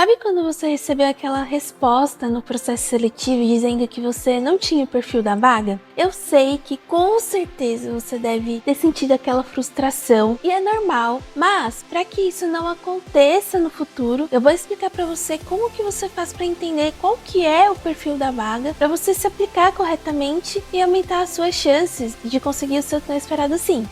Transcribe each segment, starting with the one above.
Sabe quando você recebeu aquela resposta no processo seletivo dizendo que você não tinha o perfil da vaga? Eu sei que com certeza você deve ter sentido aquela frustração e é normal, mas para que isso não aconteça no futuro, eu vou explicar para você como que você faz para entender qual que é o perfil da vaga, para você se aplicar corretamente e aumentar as suas chances de conseguir o seu tão esperado sim.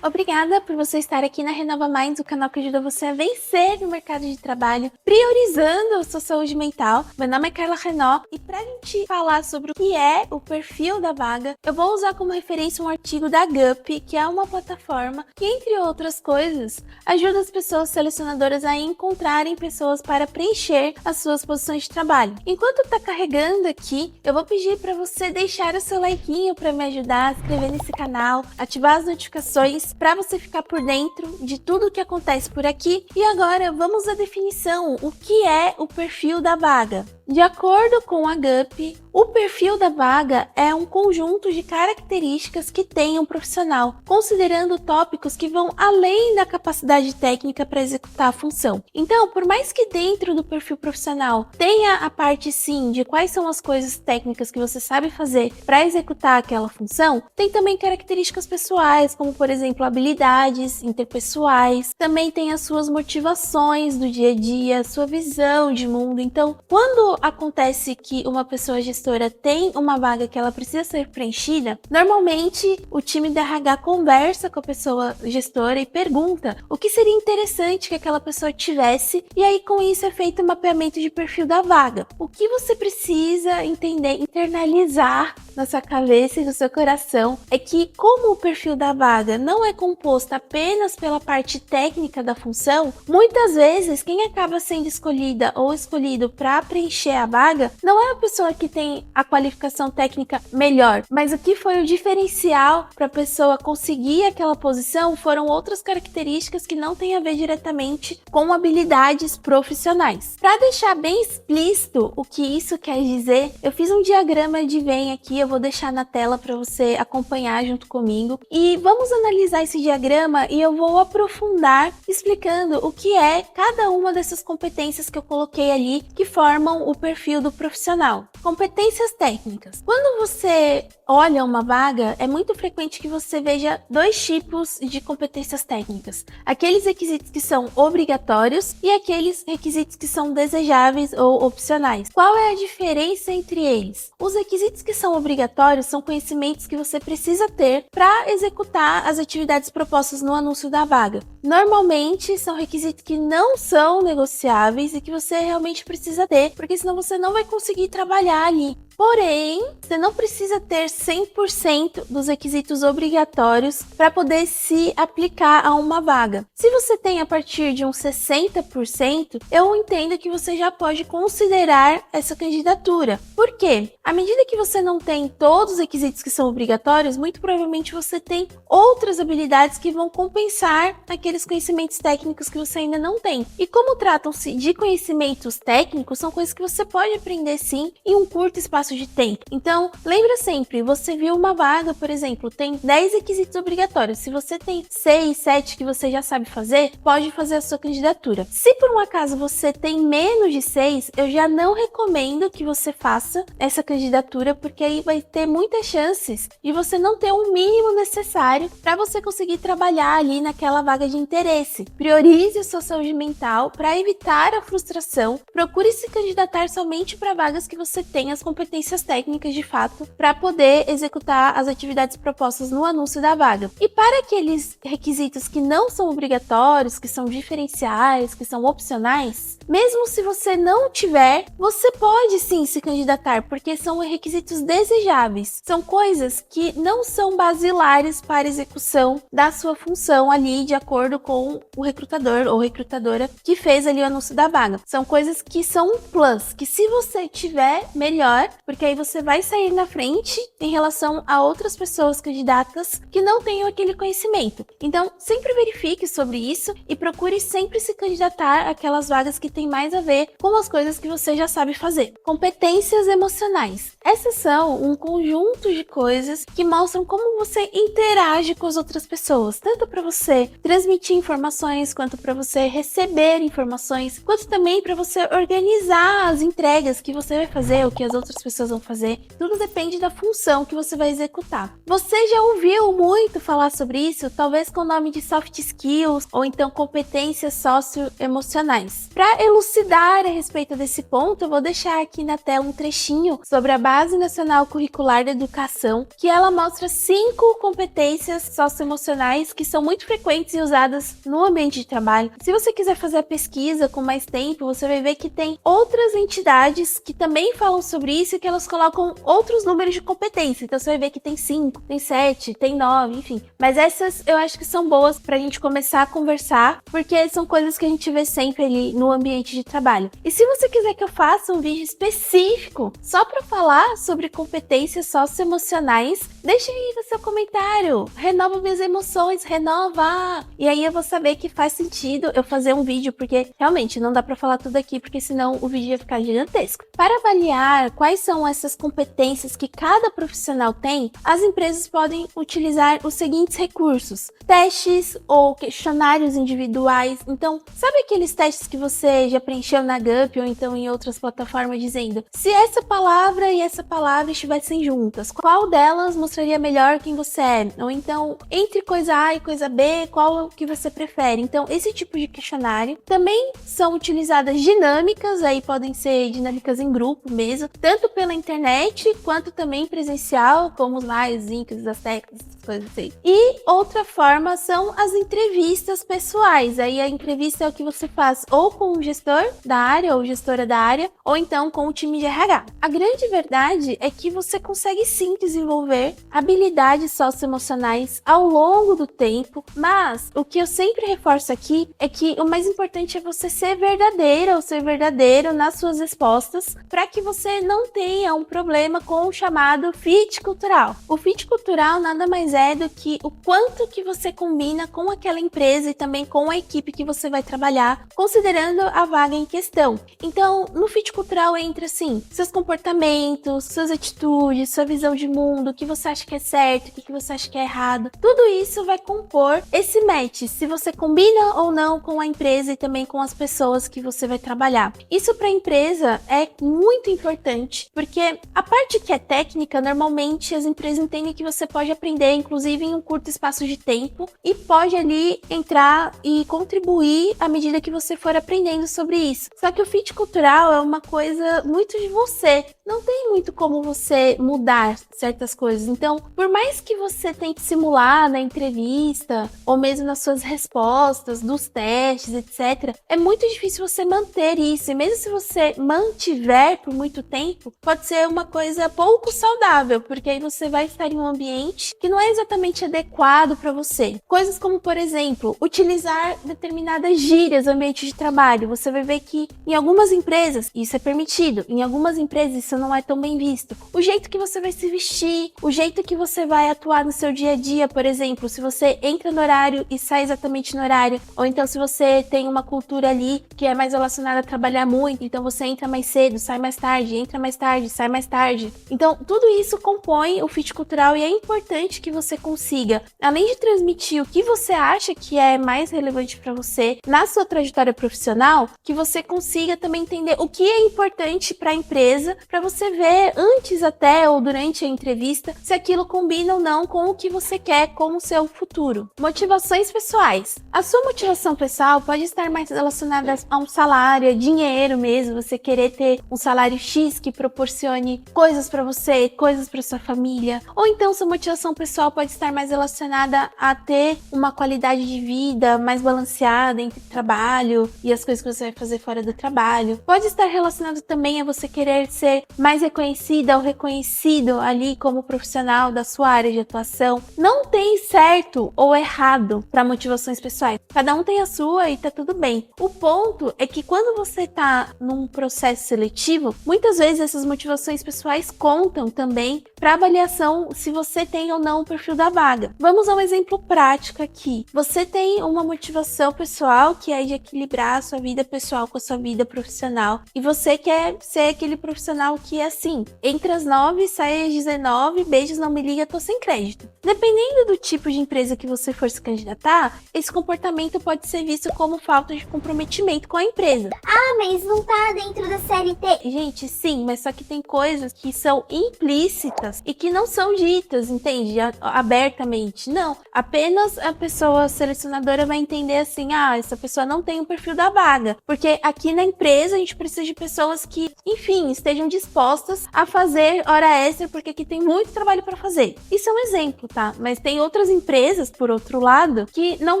Obrigada por você estar aqui na Renova Minds, o canal que ajuda você a vencer no mercado de trabalho, priorizando a sua saúde mental. Meu nome é Carla Renó e para a gente falar sobre o que é o perfil da vaga, eu vou usar como referência um artigo da GUP, que é uma plataforma que, entre outras coisas, ajuda as pessoas selecionadoras a encontrarem pessoas para preencher as suas posições de trabalho. Enquanto está carregando aqui, eu vou pedir para você deixar o seu like para me ajudar, se inscrever nesse canal, ativar as notificações para você ficar por dentro de tudo que acontece por aqui. E agora vamos à definição, o que é o perfil da vaga. De acordo com a GUP, o perfil da vaga é um conjunto de características que tem um profissional, considerando tópicos que vão além da capacidade técnica para executar a função. Então, por mais que dentro do perfil profissional tenha a parte sim de quais são as coisas técnicas que você sabe fazer para executar aquela função, tem também características pessoais, como por exemplo habilidades interpessoais, também tem as suas motivações do dia a dia, sua visão de mundo. Então, quando acontece que uma pessoa gestora tem uma vaga que ela precisa ser preenchida, normalmente o time da RH conversa com a pessoa gestora e pergunta o que seria interessante que aquela pessoa tivesse, e aí com isso é feito o mapeamento de perfil da vaga. O que você precisa entender, internalizar na sua cabeça e no seu coração é que, como o perfil da vaga não é composto apenas pela parte técnica da função, muitas vezes quem acaba sendo escolhida ou escolhido para preencher a vaga não é a pessoa que tem a qualificação técnica melhor, mas o que foi o diferencial para a pessoa conseguir aquela posição foram outras características que não têm a ver diretamente com habilidades profissionais. Para deixar bem explícito o que isso quer dizer, eu fiz um diagrama de Venn aqui, eu vou deixar na tela para você acompanhar junto comigo e vamos analisar esse diagrama e eu vou aprofundar explicando o que é cada uma dessas competências que eu coloquei ali que formam o perfil do profissional. Competências técnicas. Quando você olha uma vaga, é muito frequente que você veja dois tipos de competências técnicas. Aqueles requisitos que são obrigatórios e aqueles requisitos que são desejáveis ou opcionais. Qual é a diferença entre eles? Os requisitos que são obrigatórios são conhecimentos que você precisa ter para executar as atividades propostas no anúncio da vaga. Normalmente são requisitos que não são negociáveis e que você realmente precisa ter, porque senão você não vai conseguir trabalhar ali. Porém, você não precisa ter 100% dos requisitos obrigatórios para poder se aplicar a uma vaga. Se você tem a partir de uns 60%, eu entendo que você já pode considerar essa candidatura. Por quê? À medida que você não tem todos os requisitos que são obrigatórios, muito provavelmente você tem outras habilidades que vão compensar aqueles conhecimentos técnicos que você ainda não tem. E como tratam-se de conhecimentos técnicos, são coisas que você pode aprender sim em um curto espaço de tempo. Então, lembra sempre, você viu uma vaga, por exemplo, tem 10 requisitos obrigatórios. Se você tem 6, 7 que você já sabe fazer, pode fazer a sua candidatura. Se por um acaso você tem menos de 6, eu já não recomendo que você faça essa candidatura, porque aí vai ter muitas chances de você não ter o mínimo necessário para você conseguir trabalhar ali naquela vaga de interesse. Priorize a sua saúde mental para evitar a frustração. Procure se candidatar somente para vagas que você tenha as competências técnicas de fato para poder executar as atividades propostas no anúncio da vaga. E para aqueles requisitos que não são obrigatórios, que são diferenciais, que são opcionais, mesmo se você não tiver, você pode sim se candidatar, porque são requisitos desejáveis. São coisas que não são basilares para a execução da sua função ali, de acordo com o recrutador ou recrutadora que fez ali o anúncio da vaga. São coisas que são um plus, que se você tiver, melhor, porque aí você vai sair na frente em relação a outras pessoas candidatas que não tenham aquele conhecimento. Então, sempre verifique sobre isso e procure sempre se candidatar àquelas vagas que têm mais a ver com as coisas que você já sabe fazer. Competências emocionais. Essas são um conjunto de coisas que mostram como você interage com as outras pessoas, tanto para você transmitir informações, quanto para você receber informações, quanto também para você organizar as entregas que você vai fazer, o que as outras pessoas vão fazer. Tudo depende da função que você vai executar. Você já ouviu muito falar sobre isso, talvez com o nome de soft skills ou então competências socioemocionais. Para elucidar a respeito desse ponto, eu vou deixar aqui na tela um trechinho sobre a Base Nacional Curricular da Educação, que ela mostra 5 competências socioemocionais que são muito frequentes e usadas no ambiente de trabalho. Se você quiser fazer a pesquisa com mais tempo, você vai ver que tem outras entidades que também falam sobre isso e que elas colocam outros números de competência. Então você vai ver que tem 5, tem 7, tem 9, enfim. Mas essas eu acho que são boas pra gente começar a conversar, porque são coisas que a gente vê sempre ali no ambiente de trabalho. E se você quiser que eu faça um vídeo específico só pra falar sobre competências socioemocionais, deixa aí no seu comentário. Renova minhas emoções, renova! E aí eu vou saber que faz sentido eu fazer um vídeo, porque realmente não dá pra falar tudo aqui, porque senão o vídeo ia ficar gigantesco. Para avaliar quais são essas competências que cada profissional tem, as empresas podem utilizar os seguintes recursos: testes ou questionários individuais. Então, sabe aqueles testes que você já preencheu na Gup ou então em outras plataformas dizendo se essa palavra e essa palavra estivessem juntas, qual delas mostraria melhor quem você é? Ou então, entre coisa A e coisa B, qual que você prefere? Então, esse tipo de questionário. Também são utilizadas dinâmicas, aí podem ser dinâmicas em grupo mesmo, tanto pela internet quanto também presencial, como lá os links, as técnicas, essas coisas assim. E outra forma são as entrevistas pessoais. Aí a entrevista é o que você faz ou com o gestor da área ou gestora da área, ou então com o time de RH. A grande verdade é que você consegue sim desenvolver habilidades socioemocionais ao longo do tempo, mas o que eu sempre reforço aqui é que o mais importante é você ser verdadeira ou ser verdadeiro nas suas respostas, para que você não tenha um problema com o chamado fit cultural. O fit cultural nada mais é do que o quanto que você combina com aquela empresa e também com a equipe que você vai trabalhar, considerando a vaga em questão. Então, no fit cultural entra assim, seus comportamentos, suas atitudes, sua visão de mundo, o que você acha que é certo, o que você acha que é errado. Tudo isso vai compor esse match, se você combina ou não com a empresa e também com as pessoas que você vai trabalhar. Isso para a empresa é muito importante, porque a parte que é técnica, normalmente as empresas entendem que você pode aprender, inclusive em um curto espaço de tempo, e pode ali entrar e contribuir à medida que você for aprendendo sobre isso. Só que o fit cultural é uma coisa muito de você, não tem muito como você mudar certas coisas. Então, por mais que você tente simular na entrevista, ou mesmo nas suas respostas, dos testes, etc., é muito difícil você manter isso. E mesmo se você mantiver por muito tempo, pode ser uma coisa pouco saudável, porque aí você vai estar em um ambiente que não é exatamente adequado para você. Coisas como, por exemplo, utilizar determinadas gírias no ambiente de trabalho. Você vai ver que em algumas empresas isso é permitido, em algumas empresas isso não é tão bem visto. O jeito que você vai se vestir, o jeito que você vai atuar no seu dia a dia, por exemplo, se você entra no horário e sai exatamente no horário, ou então se você tem uma cultura ali que é mais relacionada a trabalhar muito, então você entra mais cedo, sai mais tarde, entra mais tarde, sai mais tarde. Então, tudo isso compõe o fit cultural e é importante que você consiga, além de transmitir o que você acha que é mais relevante para você na sua trajetória profissional, que você consiga também entender o que é importante para a empresa, para você ver antes até ou durante a entrevista se aquilo combina ou não com o que você quer com o seu futuro. Motivações pessoais. A sua motivação pessoal pode estar mais relacionada a um salário, a dinheiro mesmo, você querer ter um salário X que proporcione coisas para você, coisas para sua família, ou então sua motivação pessoal pode estar mais relacionada a ter uma qualidade de vida mais balanceada entre trabalho e as coisas que você vai fazer fora do trabalho. Pode estar relacionado também a você querer ser mais reconhecida ou reconhecido ali como profissional da sua área de atuação. Não tem certo ou errado para motivações pessoais. Cada um tem a sua e tá tudo bem. O ponto é que quando você tá num processo seletivo, muitas vezes essas motivações motivações pessoais contam também para avaliação se você tem ou não o perfil da vaga. Vamos a um exemplo prático aqui. Você tem uma motivação pessoal que é de equilibrar a sua vida pessoal com a sua vida profissional e você quer ser aquele profissional que é assim, entre as 9 sai às 19, beijos, não me liga, tô sem crédito. Dependendo do tipo de empresa que você for se candidatar, esse comportamento pode ser visto como falta de comprometimento com a empresa. Ah, mas não tá dentro da CLT. Gente, sim, mas só que tem coisas que são implícitas e que não são ditas, entende? Abertamente. Não. Apenas a pessoa selecionadora vai entender assim, essa pessoa não tem o perfil da vaga. Porque aqui na empresa a gente precisa de pessoas que, enfim, estejam dispostas a fazer hora extra, porque aqui tem muito trabalho para fazer. Isso é um exemplo, tá? Mas tem outras empresas, por outro lado, que não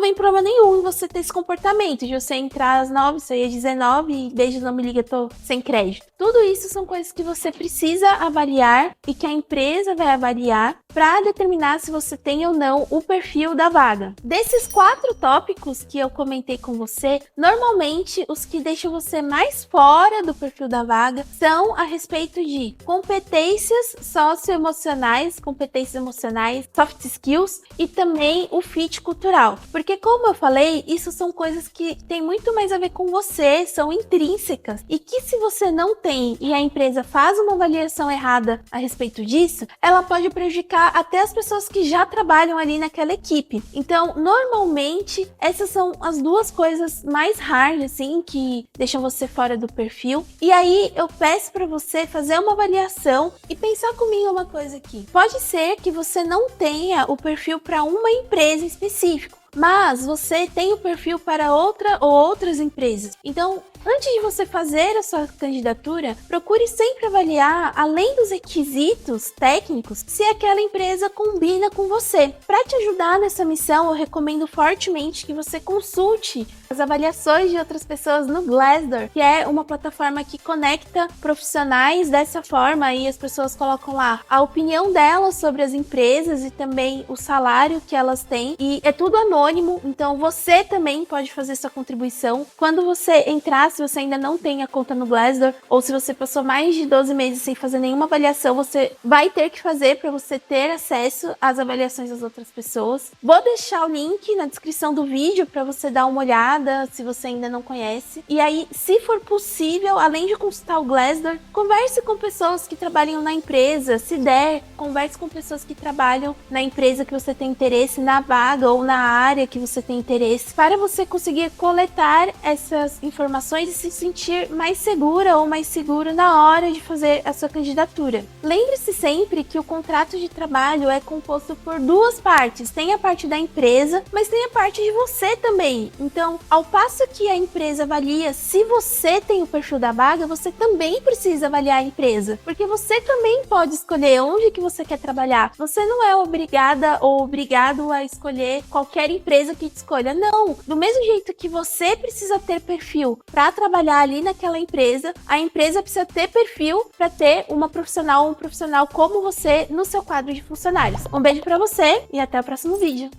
vem problema nenhum em você ter esse comportamento, de você entrar às 9, sair às 19 e beijo, não me liga, tô sem crédito. Tudo isso são coisas que você precisa avaliar e que a empresa vai avaliar para determinar se você tem ou não o perfil da vaga. Desses 4 tópicos que eu comentei com você, normalmente os que deixam você mais fora do perfil da vaga são a respeito de competências socioemocionais, competências emocionais, soft skills e também o fit cultural. Porque como eu falei, isso são coisas que têm muito mais a ver com você, são intrínsecas e que se você não tem e a empresa faz uma avaliação errada a respeito disso, ela pode prejudicar até as pessoas que já trabalham ali naquela equipe. Então, normalmente, essas são as 2 coisas mais hard, assim, que deixam você fora do perfil. E aí, eu peço para você fazer uma avaliação e pensar comigo uma coisa aqui. Pode ser que você não tenha o perfil para uma empresa específica, mas você tem o perfil para outra ou outras empresas. Então, antes de você fazer a sua candidatura, procure sempre avaliar, além dos requisitos técnicos, se aquela empresa combina com você. Para te ajudar nessa missão, eu recomendo fortemente que você consulte as avaliações de outras pessoas no Glassdoor, que é uma plataforma que conecta profissionais dessa forma e as pessoas colocam lá a opinião delas sobre as empresas e também o salário que elas têm. E é tudo anônimo, então você também pode fazer sua contribuição. Quando você entrar, se você ainda não tem a conta no Glassdoor, ou se você passou mais de 12 meses sem fazer nenhuma avaliação, você vai ter que fazer para você ter acesso às avaliações das outras pessoas. Vou deixar o link na descrição do vídeo para você dar uma olhada, se você ainda não conhece. E aí, se for possível, além de consultar o Glassdoor, converse com pessoas que trabalham na empresa. Se der, converse com pessoas que trabalham na empresa que você tem interesse, na vaga ou na área que você tem interesse, para você conseguir coletar essas informações e se sentir mais segura ou mais seguro na hora de fazer a sua candidatura. Lembre-se sempre que o contrato de trabalho é composto por 2 partes. Tem a parte da empresa, mas tem a parte de você também. Então, ao passo que a empresa avalia se você tem o perfil da vaga, você também precisa avaliar a empresa, porque você também pode escolher onde que você quer trabalhar. Você não é obrigada ou obrigado a escolher qualquer empresa que te escolha, não. Do mesmo jeito que você precisa ter perfil para trabalhar ali naquela empresa, a empresa precisa ter perfil para ter uma profissional ou um profissional como você no seu quadro de funcionários. Um beijo para você e até o próximo vídeo.